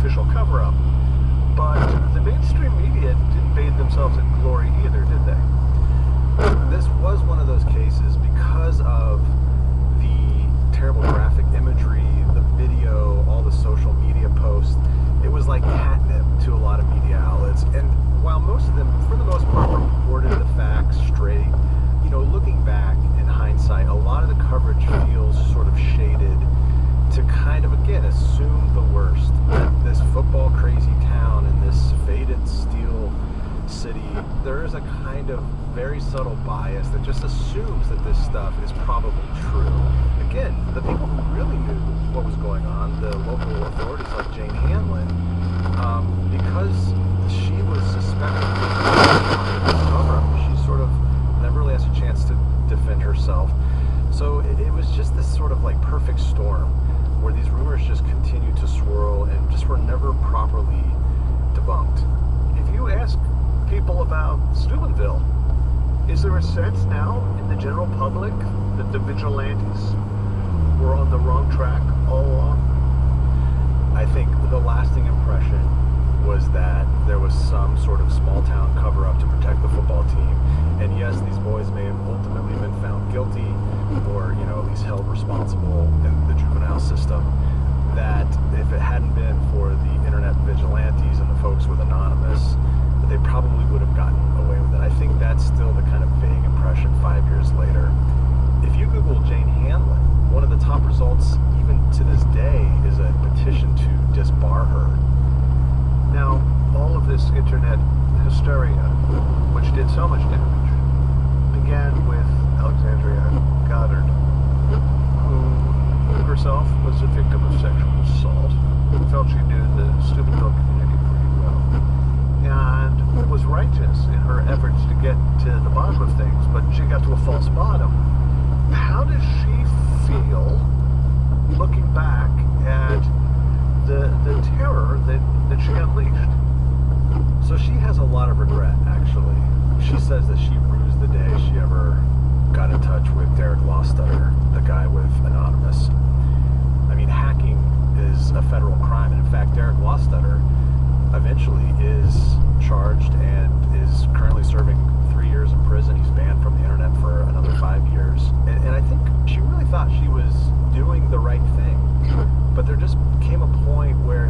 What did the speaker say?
official cover-up. But the mainstream media didn't bathe themselves in glory either, did they? This was one of those cases because of the terrible graphic imagery, the video, all the social media posts. It was like catnip to a lot of media outlets. And while most of them, for the most part, reported the facts straight, looking back in hindsight, a lot of the coverage feels sort of shaded to kind of, again, assume the worst. That this football crazy town and this faded steel city, there is a kind of very subtle bias that just assumes that this stuff is probably true. Again, the people who really knew what was going on, the local authorities like Jane Hanlon, because she was suspected of cover-up, she sort of never really has a chance to defend herself. So it was just this sort of like perfect storm where these rumors just continued to swirl and just were never properly debunked. If you ask people about Steubenville, is there a sense now in the general public that the vigilantes were on the wrong track all along? I think the lasting impression was that there was some sort of small town cover-up to protect the football team. And yes, these boys may have ultimately been found guilty or, at least held responsible in the juvenile system. That if it hadn't been for the internet vigilantes and the folks with Anonymous, that they probably would have gotten away with it. I think that's still the kind of vague impression 5 years later. If you Google Jane Hanlon, one of the top results even to this day is a petition to disbar her. Now, all of this internet hysteria, which did so much damage, began with Alexandria Goddard, who herself was a victim of sexual assault, felt she knew the Steubenville community pretty well, and was righteous in her efforts to get to the bottom of things, but she got to a false bottom. How does she feel looking back at the terror that she unleashed? So she has a lot of regret, actually. She says that she rused the day she ever got in touch with Derek Lostutter, the guy with Anonymous. I mean, hacking is a federal crime, and in fact, Derek Lostutter eventually is charged and is currently serving 3 years in prison. He's banned from the internet for another 5 years. And I think she really thought she was doing the right thing. But there just came a point where